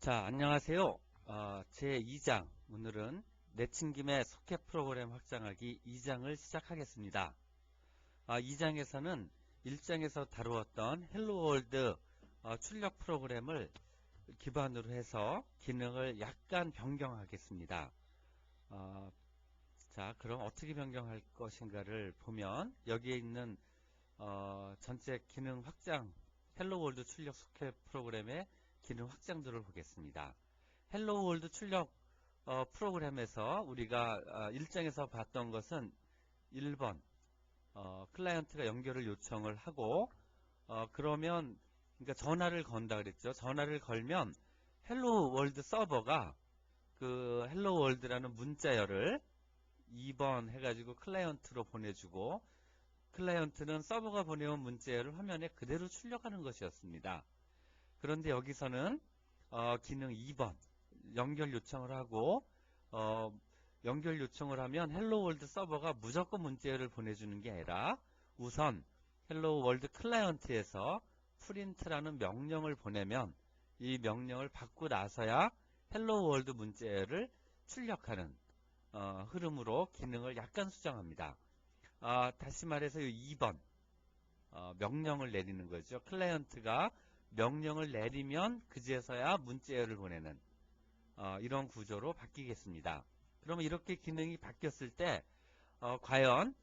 자, 안녕하세요. 제2장, 오늘은 내친김의 소켓 프로그램 확장하기 2장을 시작하겠습니다. 2장에서는 1장에서 다루었던 헬로월드 출력 프로그램을 기반으로 해서 기능을 약간 변경하겠습니다. 자, 그럼 어떻게 변경할 것인가를 보면 여기에 있는 전체 기능 확장, 헬로월드 출력 소켓 프로그램의 기능 확장들을 보겠습니다. 헬로월드 출력 프로그램에서 우리가 1장에서 봤던 것은 1번 클라이언트가 연결을 요청을 하고 그러면 그러니까 전화를 건다 그랬죠. 전화를 걸면 헬로월드 서버가 그 헬로월드라는 문자열을 2번 해가지고 클라이언트로 보내주고 클라이언트는 서버가 보내온 문자열을 화면에 그대로 출력하는 것이었습니다. 그런데 여기서는 기능 2번 연결 요청을 하고 연결 요청을 하면 헬로월드 서버가 무조건 문자열을 보내주는 게 아니라 우선 헬로월드 클라이언트에서 프린트라는 명령을 보내면 이 명령을 받고 나서야 헬로월드 문자열을 출력하는 흐름으로 기능을 약간 수정합니다. 다시 말해서 이 2번 명령을 내리는 거죠. 클라이언트가 명령을 내리면 그제서야 문자열을 보내는 이런 구조로 바뀌겠습니다. 그러면 이렇게 기능이 바뀌었을 때 과연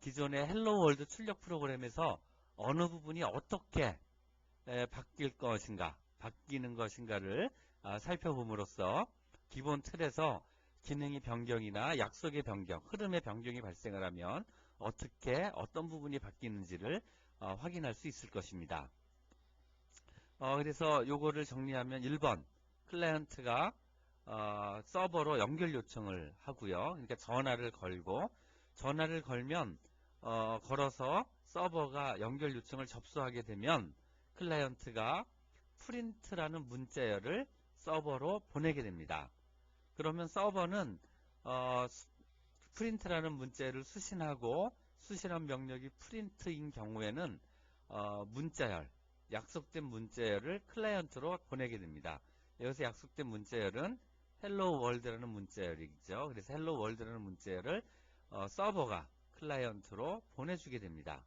기존의 헬로월드 출력 프로그램에서 어느 부분이 어떻게 바뀔 것인가, 바뀌는 것인가를 살펴봄으로써 기본 틀에서 기능의 변경이나 약속의 변경, 흐름의 변경이 발생을 하면 어떻게 어떤 부분이 바뀌는지를 확인할 수 있을 것입니다. 그래서 요거를 정리하면 1번 클라이언트가 서버로 연결 요청을 하고요. 그러니까 전화를 걸고 전화를 걸면 걸어서 서버가 연결 요청을 접수하게 되면 클라이언트가 프린트라는 문자열을 서버로 보내게 됩니다. 그러면 서버는 프린트라는 문자열을 수신하고 수신한 명령이 프린트인 경우에는 문자열 약속된 문자열을 클라이언트로 보내게 됩니다. 여기서 약속된 문자열은 헬로 월드라는 문자열이죠. 그래서 헬로 월드라는 문자열을 서버가 클라이언트로 보내주게 됩니다.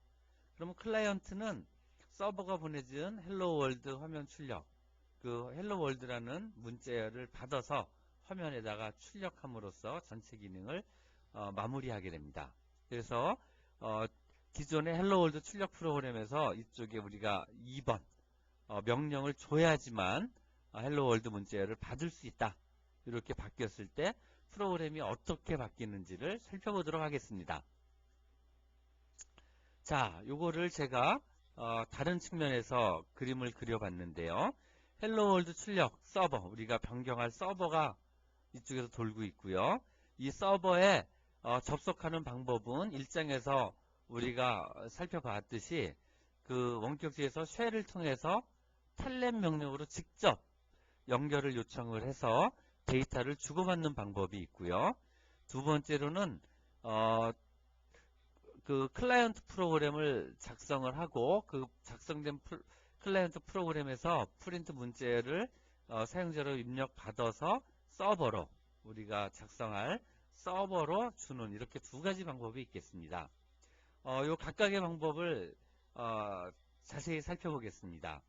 그러면 클라이언트는 서버가 보내준 헬로 월드 화면 출력, 그 헬로 월드라는 문자열을 받아서 화면에다가 출력함으로써 전체 기능을 마무리하게 됩니다. 그래서 기존의 헬로월드 출력 프로그램에서 이쪽에 우리가 2번 명령을 줘야지만 헬로월드 문자열을 받을 수 있다. 이렇게 바뀌었을 때 프로그램이 어떻게 바뀌는지를 살펴보도록 하겠습니다. 자, 요거를 제가 다른 측면에서 그림을 그려봤는데요. 헬로월드 출력 서버, 우리가 변경할 서버가 이쪽에서 돌고 있고요. 이 서버에 접속하는 방법은 1장에서 우리가 살펴봤듯이 그 원격지에서 쉘을 통해서 텔넷 명령으로 직접 연결을 요청을 해서 데이터를 주고받는 방법이 있고요. 두 번째로는 그 클라이언트 프로그램을 작성을 하고 그 작성된 클라이언트 프로그램에서 프린트 문자열을 사용자로 입력받아서 서버로 우리가 작성할 서버로 주는 이렇게 두 가지 방법이 있겠습니다. 요 각각의 방법을 자세히 살펴보겠습니다.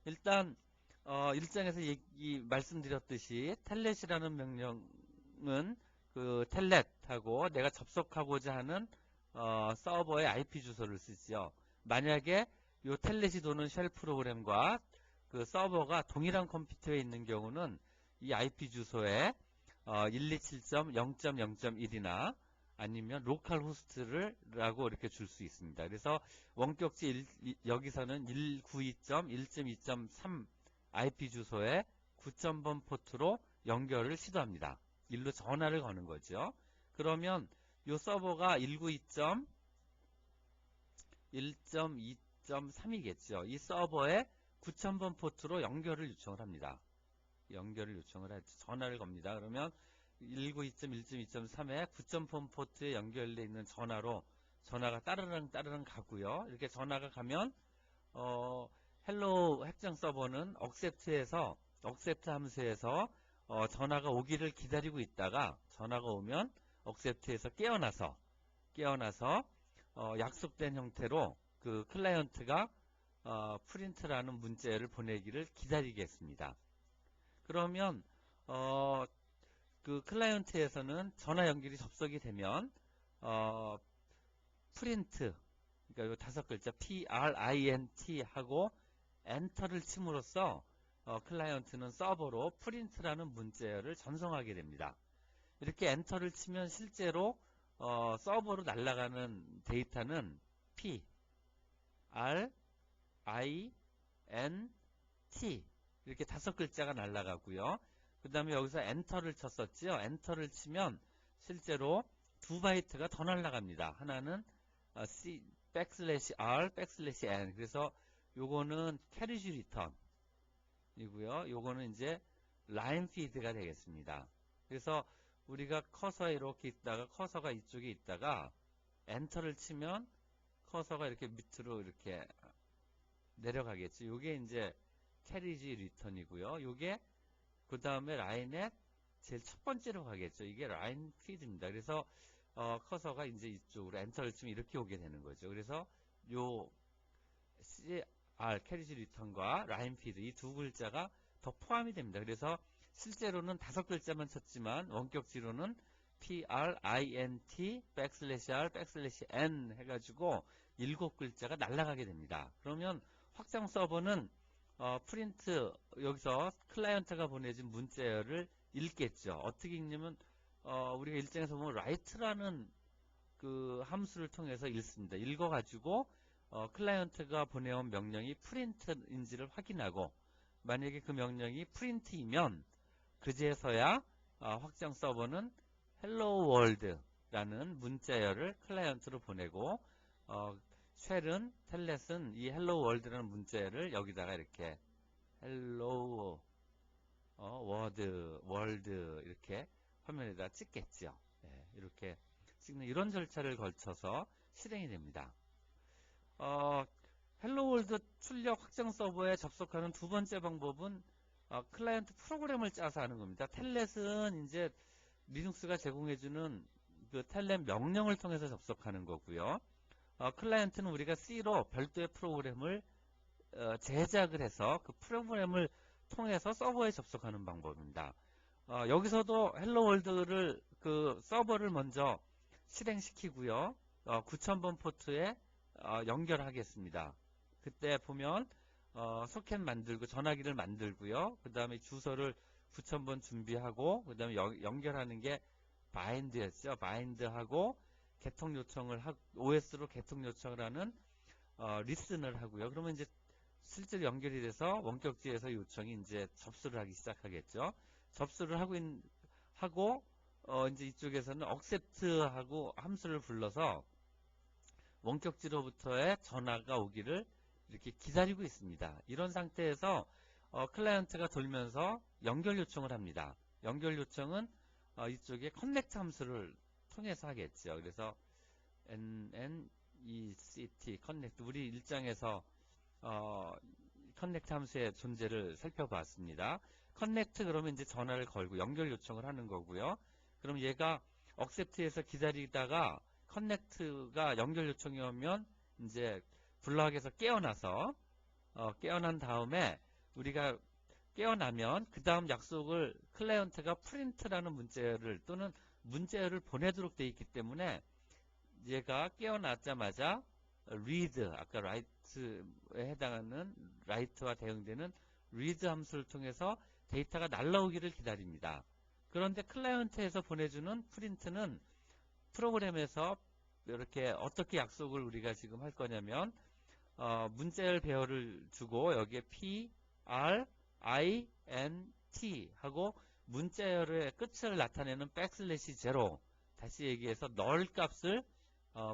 일단 1장에서 말씀드렸듯이 텔넷이라는 명령은 그 텔넷하고 내가 접속하고자 하는 서버의 IP 주소를 쓰죠. 만약에 요 텔넷이 도는 쉘 프로그램과 그 서버가 동일한 컴퓨터에 있는 경우는 이 IP 주소에 127.0.0.1이나 아니면 로컬 호스트를 라고 이렇게 줄 수 있습니다. 그래서 원격지 여기서는 192.1.2.3 IP 주소에 9,000번 포트로 연결을 시도합니다. 일로 전화를 거는 거죠. 그러면 이 서버가 192.1.2.3이겠죠. 이 서버에 9,000번 포트로 연결을 요청을 합니다. 연결을 요청을 해서 전화를 겁니다. 그러면 192.1.2.3에 9,000번 포트에 연결되어 있는 전화로 전화가 따르릉 가고요. 이렇게 전화가 가면 헬로 핵정 서버는 억셉트에서 accept 함수에서 전화가 오기를 기다리고 있다가 전화가 오면 accept에서 깨어나서 약속된 형태로 그 클라이언트가 print라는 문자를 보내기를 기다리겠습니다. 그러면 그 클라이언트에서는 전화 연결이 접속이 되면 print, 그러니까 이 5글자 print 하고 엔터를 침으로써 클라이언트는 서버로 print라는 문자열을 전송하게 됩니다. 이렇게 엔터를 치면 실제로 서버로 날아가는 데이터는 p, r, i, n, t 이렇게 5글자가 날아가고요. 그 다음에 여기서 엔터를 쳤었죠. 엔터를 치면 실제로 2바이트가 더 날아갑니다. 하나는 c, \r, \n 그래서 요거는 carriage return 이고요. 요거는 이제 라인 피드가 되겠습니다. 그래서 우리가 커서에 이렇게 있다가 커서가 이쪽에 있다가 엔터를 치면 커서가 이렇게 밑으로 이렇게 내려가겠죠. 요게 이제 캐리지 리턴이고요. 요게 그 다음에 라인에 제일 첫 번째로 가겠죠. 이게 라인 피드입니다. 그래서 커서가 이제 이쪽으로 엔터를 치면 이렇게 오게 되는 거죠. 그래서 요 CR 캐리지 리턴과 라인 피드 이 2글자가 더 포함이 됩니다. 그래서 실제로는 5글자만 쳤지만 원격지로는 print \r\n 해가지고 7글자가 날아가게 됩니다. 그러면 확장 서버는 프린트 여기서 클라이언트가 보내준 문자열을 읽겠죠. 어떻게 읽냐면 우리가 일정에서 보면 write라는 그 함수를 통해서 읽습니다. 읽어가지고 클라이언트가 보내온 명령이 프린트인지를 확인하고 만약에 그 명령이 프린트이면 그제서야 확장 서버는 hello world라는 문자열을 클라이언트로 보내고 쉘은 텔넷은 이 hello world라는 문자열을 여기다가 이렇게 hello world 이렇게 화면에다 찍겠죠. 네, 이렇게 찍는 이런 절차를 거쳐서 실행이 됩니다. hello world 출력 확장 서버에 접속하는 두 번째 방법은 클라이언트 프로그램을 짜서 하는 겁니다. 텔넷은 이제 리눅스가 제공해주는 그 텔넷 명령을 통해서 접속하는 거고요. 클라이언트는 우리가 C로 별도의 프로그램을 제작을 해서 그 프로그램을 통해서 서버에 접속하는 방법입니다. 여기서도 헬로 월드를 그 서버를 먼저 실행시키고요. 9000번 포트에 연결하겠습니다. 그때 보면 소켓 만들고 전화기를 만들고요. 그 다음에 주소를 9000번 준비하고 그 다음에 연결하는 게 바인드였죠. 바인드하고 개통 요청을 OS로 개통 요청을 하는 리슨을 하고요. 그러면 이제 실제로 연결이 돼서 원격지에서 요청이 이제 접수를 하기 시작하겠죠. 접수를 하고 이제 이쪽에서는 accept하고 함수를 불러서 원격지로부터의 전화가 오기를 이렇게 기다리고 있습니다. 이런 상태에서 클라이언트가 돌면서 연결 요청을 합니다. 연결 요청은 이쪽에 connect 함수를 통해서 하겠죠. 그래서 NNECT connect 우리 일장에서 connect 함수의 존재를 살펴봤습니다. connect 그러면 이제 전화를 걸고 연결 요청을 하는 거고요. 그럼 얘가 accept에서 기다리다가 connect가 연결 요청이 오면 이제 블락에서 깨어나서 깨어난 다음에 우리가 깨어나면 그 다음 약속을 클라이언트가 print라는 문자열을 또는 문자열을 보내도록 되어 있기 때문에 얘가 깨어나자마자 read, 아까 write에 해당하는 write와 대응되는 read 함수를 통해서 데이터가 날라오기를 기다립니다. 그런데 클라이언트에서 보내주는 print는 프로그램에서 이렇게 어떻게 약속을 우리가 지금 할 거냐면 문자열 배열을 주고 여기에 p, r, i, n, t 하고 문자열의 끝을 나타내는 \0 다시 얘기해서 null 값을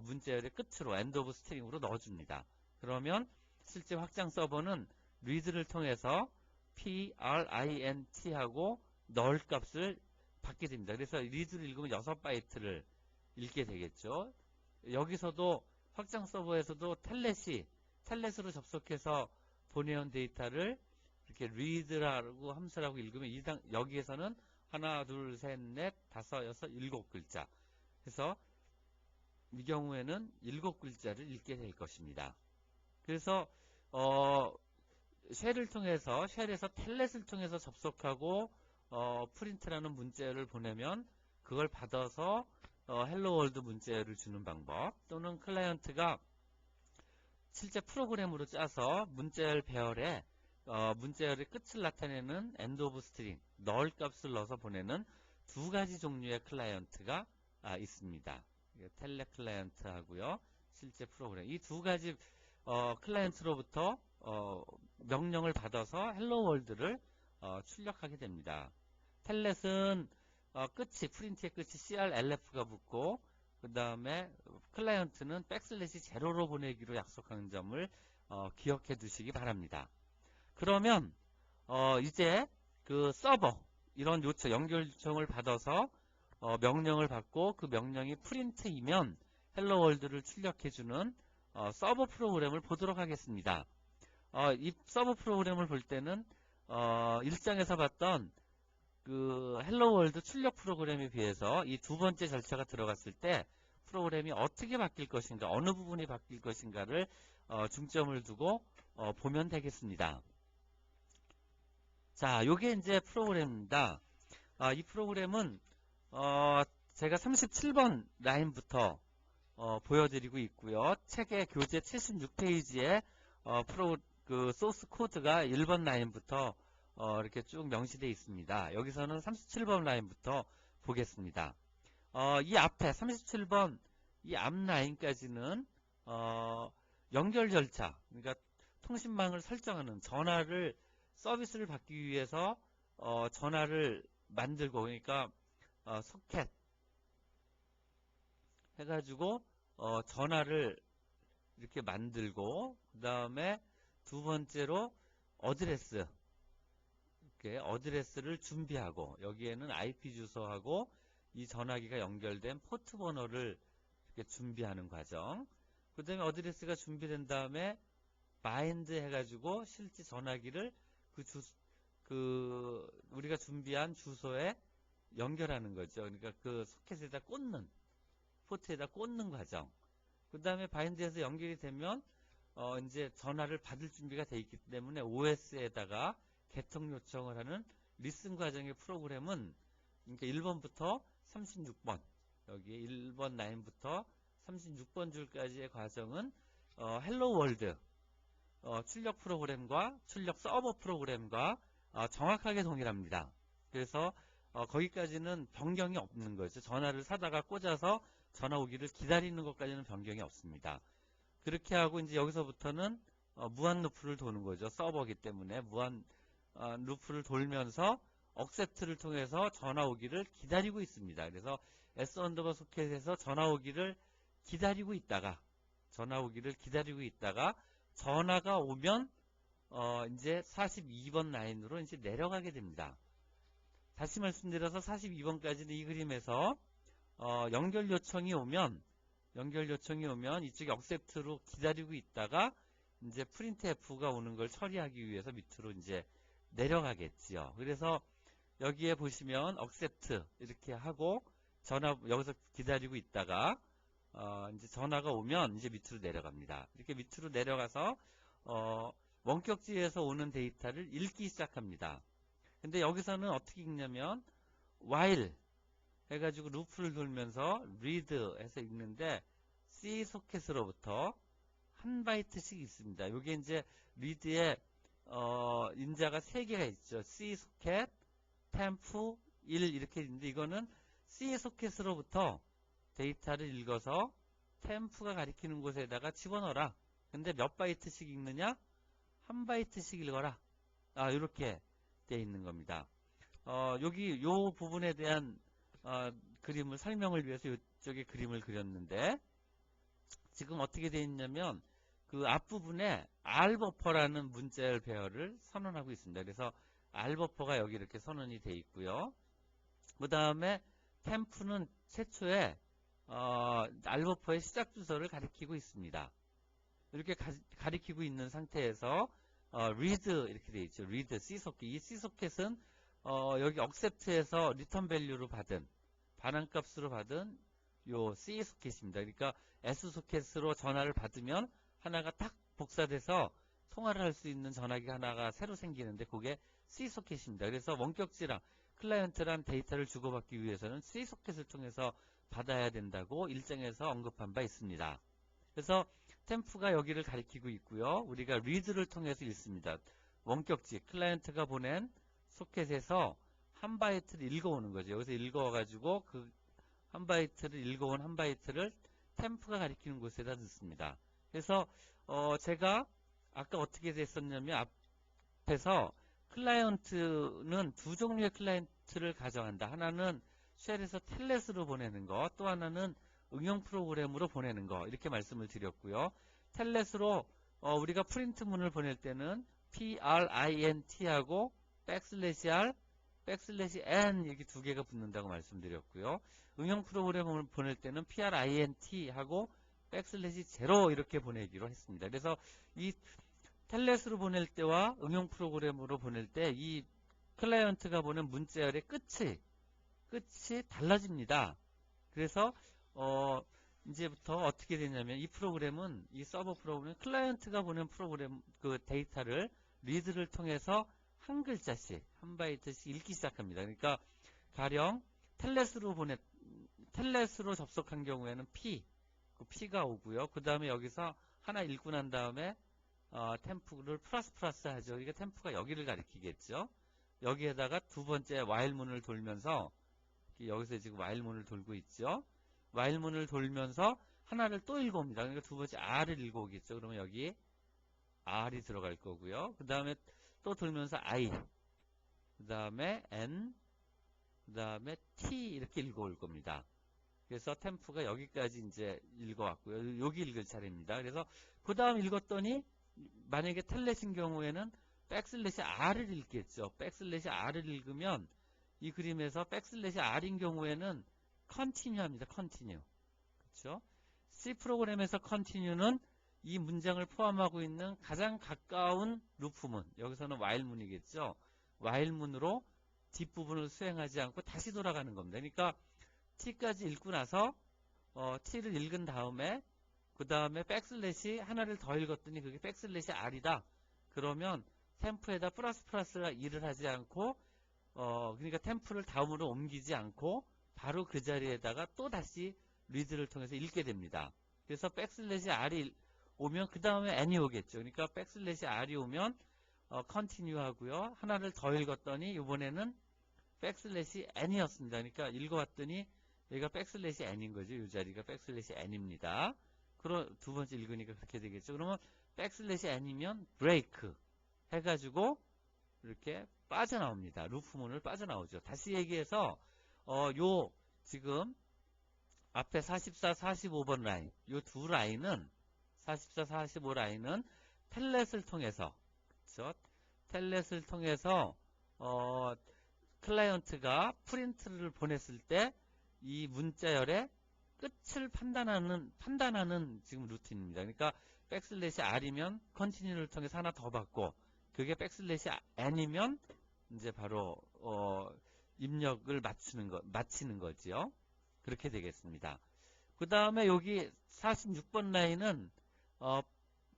문자열의 끝으로 end of string으로 넣어줍니다. 그러면 실제 확장 서버는 read를 통해서 p, r, i, n, t 하고 null 값을 받게 됩니다. 그래서 read를 읽으면 6바이트를 읽게 되겠죠. 여기서도 확장 서버에서도 텔넷으로 접속해서 보내온 데이터를 이렇게 read라고 함수라고 읽으면 여기에서는 하나, 둘, 셋, 넷, 다섯, 여섯, 일곱 글자. 그래서 이 경우에는 7글자를 읽게 될 것입니다. 그래서 쉘에서 텔넷을 통해서 접속하고 프린트라는 문자열을 보내면 그걸 받아서 헬로 월드 문자열을 주는 방법, 또는 클라이언트가 실제 프로그램으로 짜서 문자열 배열에 문자열의 끝을 나타내는 end of string, null 값을 넣어서 보내는 두 가지 종류의 클라이언트가 있습니다. 텔레 클라이언트 하고요, 실제 프로그램. 이 두 가지 클라이언트로부터 명령을 받아서 헬로 월드를 출력하게 됩니다. 텔넷은 프린트의 끝이 CRLF가 붙고, 그 다음에 클라이언트는 백슬래시 제로로 보내기로 약속한 점을 기억해 두시기 바랍니다. 그러면 이제 그 서버, 이런 요청, 연결 요청을 받아서 명령을 받고 그 명령이 프린트이면 헬로 월드를 출력해주는 서버 프로그램을 보도록 하겠습니다. 이 서버 프로그램을 볼 때는 1장에서 봤던 그 헬로 월드 출력 프로그램에 비해서 이 두 번째 절차가 들어갔을 때 프로그램이 어떻게 바뀔 것인가, 어느 부분이 바뀔 것인가를 중점을 두고 보면 되겠습니다. 자, 요게 이제 프로그램입니다. 이 프로그램은 제가 37번 라인부터 보여드리고 있고요. 책의 교재 76페이지에 그 소스 코드가 1번 라인부터 이렇게 쭉 명시되어 있습니다. 여기서는 37번 라인부터 보겠습니다. 이 앞에 37번 이 앞 라인까지는 연결 절차, 그러니까 통신망을 설정하는, 전화를 서비스를 받기 위해서 전화를 만들고, 그러니까 소켓 해가지고 전화를 이렇게 만들고, 그 다음에 두 번째로 어드레스, 이렇게 어드레스를 준비하고, 여기에는 IP 주소하고 이 전화기가 연결된 포트 번호를 이렇게 준비하는 과정. 그 다음에 어드레스가 준비된 다음에 바인드 해가지고 실제 전화기를 우리가 준비한 주소에 연결하는 거죠. 그러니까 그 소켓에다 꽂는, 포트에다 꽂는 과정. 그 다음에 바인드에서 연결이 되면 이제 전화를 받을 준비가 되어 있기 때문에 OS에다가 개통 요청을 하는 리슨 과정의 프로그램은, 그러니까 1번부터 36번, 여기 1번 라인부터 36번 줄까지의 과정은 헬로 월드 출력 프로그램과 출력 서버 프로그램과 정확하게 동일합니다. 그래서 거기까지는 변경이 없는 거죠. 전화를 사다가 꽂아서 전화 오기를 기다리는 것까지는 변경이 없습니다. 그렇게 하고 이제 여기서부터는 무한 루프를 도는 거죠. 서버이기 때문에 무한 루프를 돌면서 억셉트를 통해서 전화 오기를 기다리고 있습니다. 그래서 S 언더바 소켓에서 전화 오기를 기다리고 있다가 전화가 오면 이제 42번 라인으로 이제 내려가게 됩니다. 다시 말씀드려서 42번까지는 이 그림에서 연결 요청이 오면 이쪽에 억셉트로 기다리고 있다가 이제 프린트 F가 오는 걸 처리하기 위해서 밑으로 이제 내려가겠지요. 그래서 여기에 보시면 억셉트 이렇게 하고 여기서 기다리고 있다가 이제 전화가 오면 이제 밑으로 내려갑니다. 이렇게 밑으로 내려가서 원격지에서 오는 데이터를 읽기 시작합니다. 근데 여기서는 어떻게 읽냐면 while 해가지고 루프를 돌면서 read 해서 읽는데 C 소켓으로부터 한 바이트씩 있습니다. 요게 이제 read에 인자가 3개가 있죠. C 소켓, temp 1 이렇게 있는데, 이거는 C 소켓으로부터 데이터를 읽어서 템프가 가리키는 곳에다가 집어넣어라. 근데 몇 바이트씩 읽느냐? 한 바이트씩 읽어라. 이렇게 되어 있는 겁니다. 여기 요 부분에 대한 그림을 설명을 위해서 이쪽에 그림을 그렸는데, 지금 어떻게 되어 있냐면 그 앞부분에 R버퍼라는 문자열 배열을 선언하고 있습니다. 그래서 R버퍼가 여기 이렇게 선언이 되어 있고요. 그 다음에 템프는 최초에 R버퍼의 시작 주소를 가리키고 있습니다. 이렇게 가리키고 있는 상태에서 read 이렇게 되어 있죠. read C 소켓. 이 C 소켓은 여기 accept에서 return value로 받은 반환값으로 받은 요 C 소켓입니다. 그러니까 S 소켓으로 전화를 받으면 하나가 딱 복사돼서 통화를 할 수 있는 전화기 하나가 새로 생기는데 그게 C 소켓입니다. 그래서 원격지랑 클라이언트란 데이터를 주고받기 위해서는 C 소켓을 통해서 받아야 된다고 일정에서 언급한 바 있습니다. 그래서 템프가 여기를 가리키고 있고요. 우리가 read를 통해서 읽습니다. 원격지 클라이언트가 보낸 소켓에서 한 바이트를 읽어오는 거죠. 여기서 읽어와가지고 그 한 바이트를 읽어온 한 바이트를 템프가 가리키는 곳에다 넣습니다. 그래서 제가 아까 어떻게 됐었냐면 앞에서 클라이언트는 두 종류의 클라이언트를 가정한다. 하나는 쉘에서 텔넷으로 보내는 거, 또 하나는 응용 프로그램으로 보내는 거 이렇게 말씀을 드렸고요. 텔넷으로 우리가 프린트문을 보낼 때는 print하고 \r, \n 이렇게 두 개가 붙는다고 말씀드렸고요. 응용 프로그램을 보낼 때는 print하고 \0 이렇게 보내기로 했습니다. 그래서 이 텔넷으로 보낼 때와 응용 프로그램으로 보낼 때 이 클라이언트가 보낸 문자열의 끝이 달라집니다. 그래서 이제부터 어떻게 되냐면 이 프로그램은 이 서버 프로그램은 클라이언트가 보낸 프로그램 그 데이터를 리드를 통해서 한 글자씩 한 바이트씩 읽기 시작합니다. 그러니까 가령 텔넷으로 접속한 경우에는 P가 오고요. 그 다음에 여기서 하나 읽고 난 다음에 템프를 플러스 하죠. 그러니까 템프가 여기를 가리키겠죠. 여기에다가 두 번째 while문을 돌면서 여기서 지금 while문을 돌고 있죠. while문을 돌면서 하나를 또 읽어옵니다. 그러니까 두 번째 R을 읽어오겠죠. 그러면 여기 R이 들어갈 거고요. 그 다음에 또 돌면서 I, 그 다음에 N, 그 다음에 T 이렇게 읽어올 겁니다. 그래서 템프가 여기까지 이제 읽어왔고요. 여기 읽을 차례입니다. 그래서 그 다음 읽었더니 만약에 텔넷인 경우에는 \R을 읽겠죠. \R을 읽으면 이 그림에서 \R인 경우에는 continue 합니다. continue. 그렇죠? C 프로그램에서 continue는 이 문장을 포함하고 있는 가장 가까운 루프문, 여기서는 while문이겠죠. while문으로 뒷부분을 수행하지 않고 다시 돌아가는 겁니다. 그러니까 t까지 읽고 나서 t를 읽은 다음에 그 다음에 백슬래시 하나를 더 읽었더니 그게 \r이다. 그러면 템프에다 플러스가 일을 하지 않고 그러니까 템프를 다음으로 옮기지 않고 바로 그 자리에다가 또 다시 리드를 통해서 읽게 됩니다. 그래서 \r이 오면 그 다음에 n이 오겠죠. 그러니까 \r이 오면 continue 하고요. 하나를 더 읽었더니 이번에는 \n이었습니다. 그러니까 읽어왔더니 여기가 \n인 거죠. 이 자리가 \n입니다. 그럼 두 번째 읽으니까 그렇게 되겠죠. 그러면 \n이면 break 해가지고 이렇게 빠져나옵니다. 루프문을 빠져나오죠. 다시 얘기해서 요 지금 앞에 44, 45번 라인, 요 두 라인은 44, 45 라인은 텔넷을 통해서 그렇죠? 텔넷을 통해서 클라이언트가 프린트를 보냈을 때 이 문자열의 끝을 판단하는 지금 루틴입니다. 그러니까 \r이면 continue를 통해서 하나 더 받고 그게 \n이면 이제 바로 입력을 마치는 거지요. 그렇게 되겠습니다. 그 다음에 여기 46번 라인은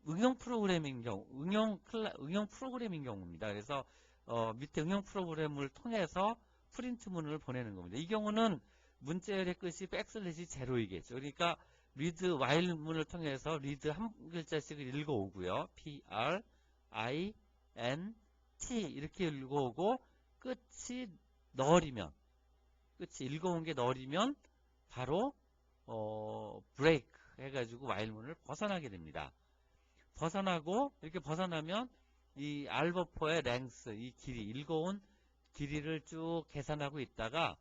응용 프로그램인 경우입니다. 그래서 밑에 응용 프로그램을 통해서 프린트문을 보내는 겁니다. 이 경우는 문자열의 끝이 \0이겠죠. 그러니까 read while문을 통해서 read 한 글자씩을 읽어오고요. p-r, i, n, t 이렇게 읽어오고 끝이 읽어온 게 널이면 바로 break 해가지고 while문을 벗어나게 됩니다. 벗어나고 이렇게 벗어나면 이 알버퍼의 length, 이 길이, 읽어온 길이를 쭉 계산하고 있다가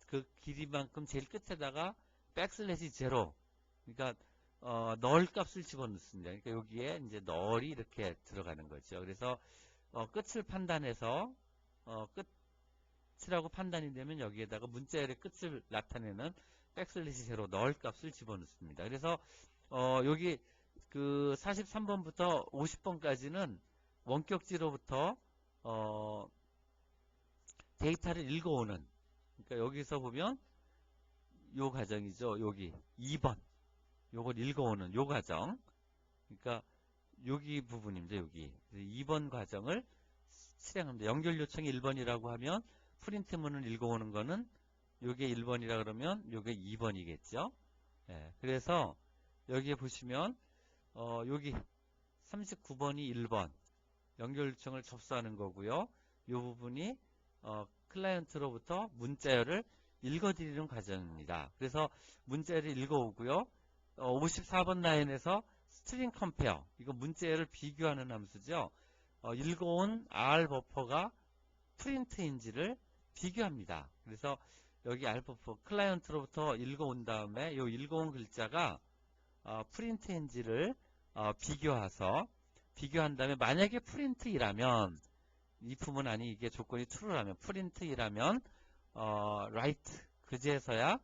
그 길이만큼 제일 끝에다가 \0 그러니까 널 값을 집어넣습니다. 그러니까 여기에 이제 널이 이렇게 들어가는 거죠. 그래서 끝을 판단해서 끝이라고 판단이 되면 여기에다가 문자열의 끝을 나타내는 \0 널 값을 집어넣습니다. 그래서 여기 그 43번부터 50번까지는 원격지로부터 데이터를 읽어오는, 그러니까 여기서 보면 요 과정이죠. 여기 2번 요걸 읽어오는 요 과정, 그러니까 여기 부분입니다. 여기 2번 과정을 실행합니다. 연결 요청이 1번이라고 하면 프린트문을 읽어오는 거는 요게 1번이라 그러면 요게 2번이겠죠. 예, 그래서 여기에 보시면 여기 39번이 1번 연결 요청을 접수하는 거고요. 요 부분이 클라이언트로부터 문자열을 읽어드리는 과정입니다. 그래서 문자열을 읽어오고요. 54번 라인에서 스트링 컴페어, 이거 문자열을 비교하는 함수죠. 읽어온 R 버퍼가 프린트인지를 비교합니다. 그래서 여기 R 버퍼 클라이언트로부터 읽어온 다음에 이 읽어온 글자가 프린트인지를 비교한 다음에 만약에 프린트이라면, if은 아니 이게 조건이 true라면, 프린트이라면 write 그제서야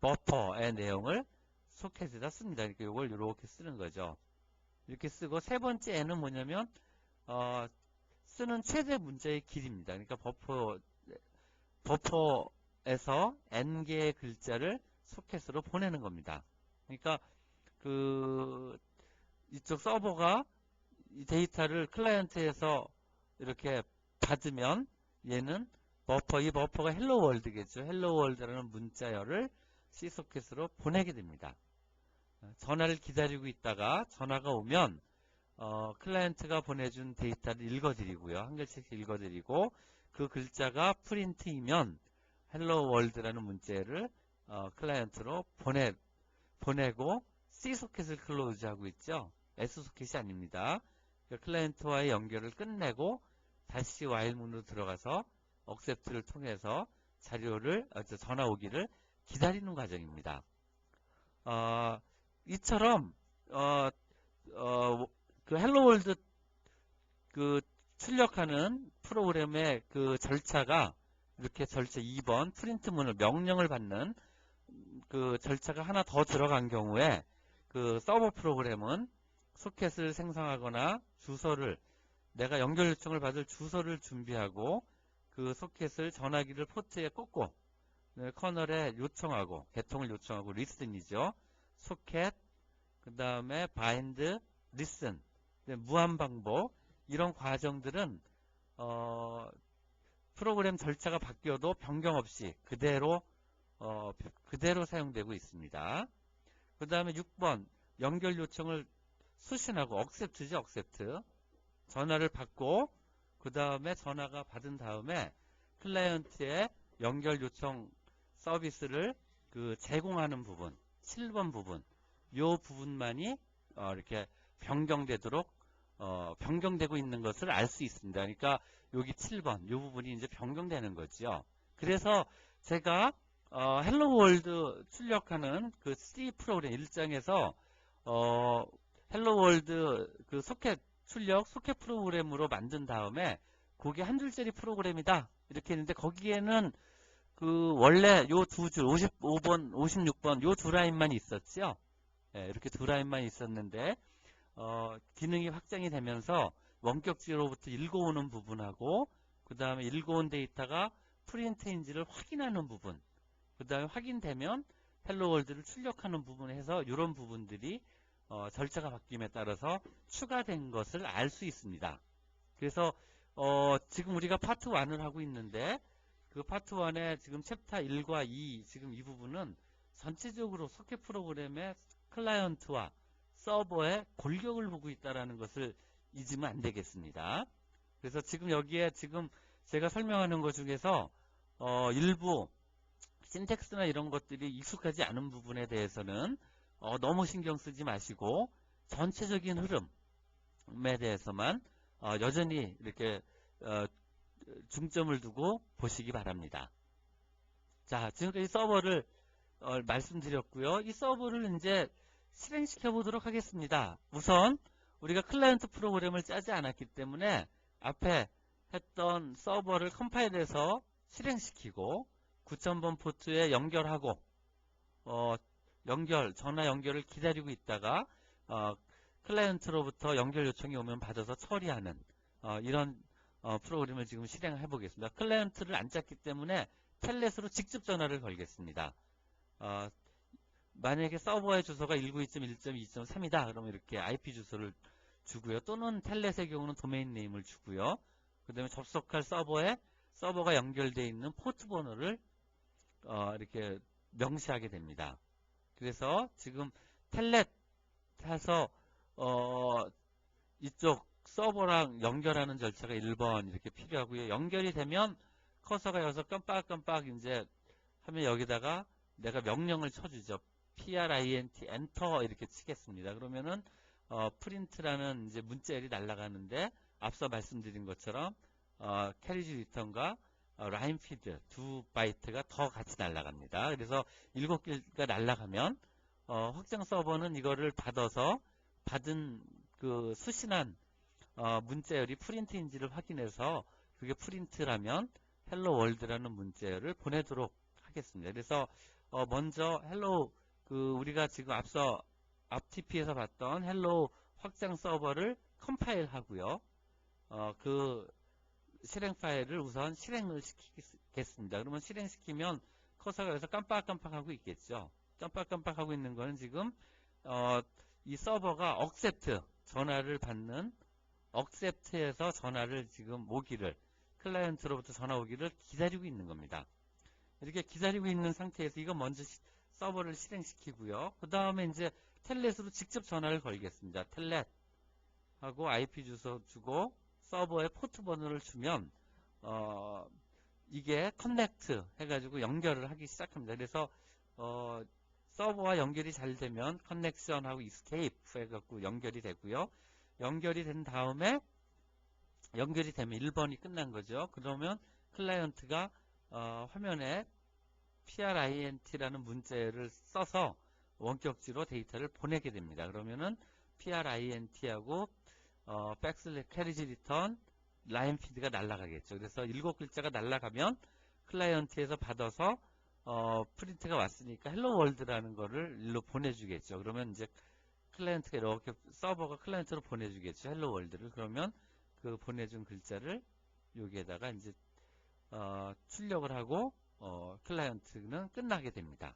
버퍼의 내용을 소켓에다 씁니다. 그러니까 이걸 이렇게 쓰는 거죠. 이렇게 쓰고, 세 번째 n은 뭐냐면 쓰는 최대 문자의 길이입니다. 그러니까 버퍼에서 n개의 글자를 소켓으로 보내는 겁니다. 그러니까 이쪽 서버가 이 데이터를 클라이언트에서 이렇게 받으면 얘는 이 버퍼가 헬로 월드겠죠. 헬로 월드라는 문자열을 C소켓으로 보내게 됩니다. 전화를 기다리고 있다가 전화가 오면 클라이언트가 보내준 데이터를 읽어드리고요. 한 글씩 읽어드리고, 그 글자가 프린트이면 헬로 월드라는 문자열을 클라이언트로 보내고 C소켓을 클로즈하고 있죠. S소켓이 아닙니다. 클라이언트와의 연결을 끝내고 다시 while문으로 들어가서 accept를 통해서 전화 오기를 기다리는 과정입니다. 이처럼 그 헬로월드 출력하는 프로그램의 그 절차가 이렇게 절차 2번 프린트문을 명령을 받는 그 절차가 하나 더 들어간 경우에 그 서버 프로그램은 소켓을 생성하거나 주소를, 내가 연결 요청을 받을 주소를 준비하고 그 소켓을 전화기를 포트에 꽂고 커널에 요청하고, 개통을 요청하고, 리슨이죠. 소켓, 그 다음에 바인드, 리슨, 무한 반복, 이런 과정들은 프로그램 절차가 바뀌어도 변경 없이 그대로 사용되고 있습니다. 그 다음에 6번 연결 요청을 수신하고, accept죠. accept. 전화를 받고 그 다음에 전화가 받은 다음에 클라이언트의 연결 요청 서비스를 제공하는 부분, 7번 부분, 요 부분만이 이렇게 변경되도록 변경되고 있는 것을 알 수 있습니다. 그러니까 여기 7번 요 부분이 이제 변경되는 거죠. 그래서 제가 헬로 월드 출력하는 그 C 프로그램 1장에서 헬로 월드 그 소켓 프로그램으로 만든 다음에 그게 한 줄짜리 프로그램이다 이렇게 했는데, 거기에는 원래 요 두 줄 55번 56번 요 두 라인만 있었죠. 네, 이렇게 두 라인만 있었는데 기능이 확장이 되면서 원격지로부터 읽어오는 부분하고, 그 다음에 읽어온 데이터가 프린트인지를 확인하는 부분, 그 다음에 확인되면 헬로 월드를 출력하는 부분에 해서 이런 부분들이 절차가 바뀜에 따라서 추가된 것을 알 수 있습니다. 그래서 지금 우리가 파트 1을 하고 있는데, 그 파트 1의 지금 챕터 1과 2, 지금 이 부분은 전체적으로 소켓 프로그램의 클라이언트와 서버의 골격을 보고 있다는 것을 잊으면 안 되겠습니다. 그래서 지금 여기에 지금 제가 설명하는 것 중에서 일부 신텍스나 이런 것들이 익숙하지 않은 부분에 대해서는 너무 신경 쓰지 마시고 전체적인 흐름에 대해서만 여전히 이렇게 중점을 두고 보시기 바랍니다. 자, 지금까지 서버를 말씀드렸고요. 이 서버를 이제 실행시켜 보도록 하겠습니다. 우선 우리가 클라이언트 프로그램을 짜지 않았기 때문에 앞에 했던 서버를 컴파일해서 실행시키고 9000번 포트에 연결하고 전화 연결을 기다리고 있다가 클라이언트로부터 연결 요청이 오면 받아서 처리하는 이런 프로그램을 지금 실행해 보겠습니다. 클라이언트를 안 짰기 때문에 텔넷으로 직접 전화를 걸겠습니다. 만약에 서버의 주소가 192.1.2.3이다. 그러면 이렇게 IP 주소를 주고요. 또는 텔넷의 경우는 도메인 네임을 주고요. 그 다음에 접속할 서버가 연결되어 있는 포트 번호를 이렇게 명시하게 됩니다. 그래서 지금 텔넷 해서 이쪽 서버랑 연결하는 절차가 1번 이렇게 필요하고요. 연결이 되면 커서가 여기서 깜빡깜빡 이제 하면 여기다가 내가 명령을 쳐주죠. print 엔터 이렇게 치겠습니다. 그러면은 프린트라는 이제 문자열이 날아가는데 앞서 말씀드린 것처럼 캐리지 리턴과 라인 피드 두 바이트가 더 같이 날아갑니다. 그래서 7개가 날아가면 확장 서버는 이거를 받아서 받은 그 수신한 문자열이 프린트인지를 확인해서 그게 프린트라면 헬로 월드라는 문자열을 보내도록 하겠습니다. 그래서 먼저 헬로 우리가 지금 앞서 앞TP에서 봤던 헬로 확장 서버를 컴파일 하고요. 그 실행 파일을 우선 실행을 시키겠습니다. 그러면 실행시키면 커서가 여기서 깜빡깜빡하고 있겠죠. 깜빡깜빡하고 있는 거는 지금 이 서버가 accept 전화를 받는 accept에서 전화를 지금 오기를 클라이언트로부터 전화 오기를 기다리고 있는 겁니다. 이렇게 기다리고 있는 상태에서 이거 먼저 서버를 실행시키고요. 그 다음에 이제 텔넷으로 직접 전화를 걸겠습니다. 텔넷하고 IP 주소 주고 서버에 포트 번호를 주면 이게 커넥트 해가지고 연결을 하기 시작합니다. 그래서 서버와 연결이 잘 되면 커넥션하고 이스케이프 해갖고 연결이 되고요. 연결이 된 다음에 연결이 되면 1번이 끝난 거죠. 그러면 클라이언트가 화면에 print라는 문자열을 써서 원격지로 데이터를 보내게 됩니다. 그러면은 print하고 캐리지 리턴 라인 피드가 날아가겠죠. 그래서 7글자가 날아가면 클라이언트에서 받아서 프린트가 왔으니까 헬로 월드라는 거를 일로 보내주겠죠. 그러면 이제 클라이언트가 이렇게 서버가 클라이언트로 보내주겠죠. 헬로 월드를. 그러면 그 보내준 글자를 여기에다가 이제 출력을 하고 클라이언트는 끝나게 됩니다.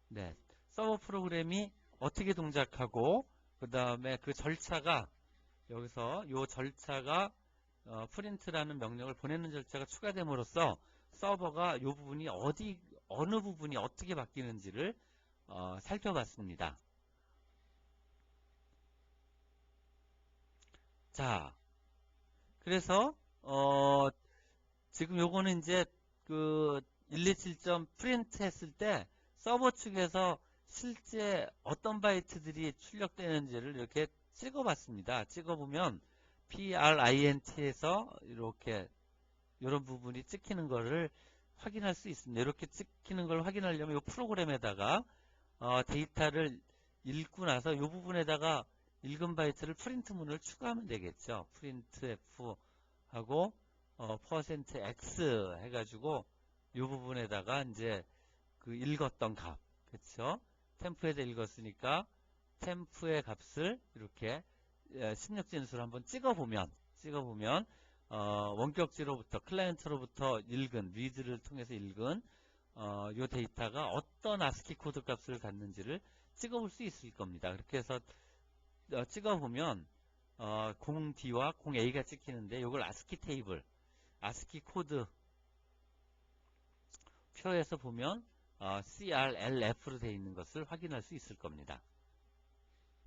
네, 서버 프로그램이 어떻게 동작하고 그 다음에 그 절차가 여기서 이 절차가 프린트라는 명령을 보내는 절차가 추가됨으로써 서버가 이 부분이 어느 부분이 어떻게 바뀌는지를 살펴봤습니다. 자, 그래서 지금 요거는 이제 그 127점 프린트 했을 때 서버 측에서 실제 어떤 바이트들이 출력되는지를 이렇게 찍어봤습니다. 찍어보면 print에서 이렇게 이런 부분이 찍히는 거를 확인할 수 있습니다. 이렇게 찍히는 걸 확인하려면 이 프로그램에다가 데이터를 읽고 나서 이 부분에다가 읽은 바이트를 프린트문을 추가하면 되겠죠. 프린트 F 하고 %x 해가지고 이 부분에다가 이제 그 읽었던 값, 그렇죠? 템프에다 읽었으니까 템프의 값을 이렇게 16진수를 한번 찍어보면 원격지로부터 클라이언트로부터 읽은 리드를 통해서 읽은 이 데이터가 어떤 아스키 코드 값을 갖는지를 찍어볼 수 있을 겁니다. 그렇게 해서 찍어보면 0D와 0A가 찍히는데 이걸 아스키 테이블, 아스키 코드 표에서 보면 CRLF로 되어 있는 것을 확인할 수 있을 겁니다.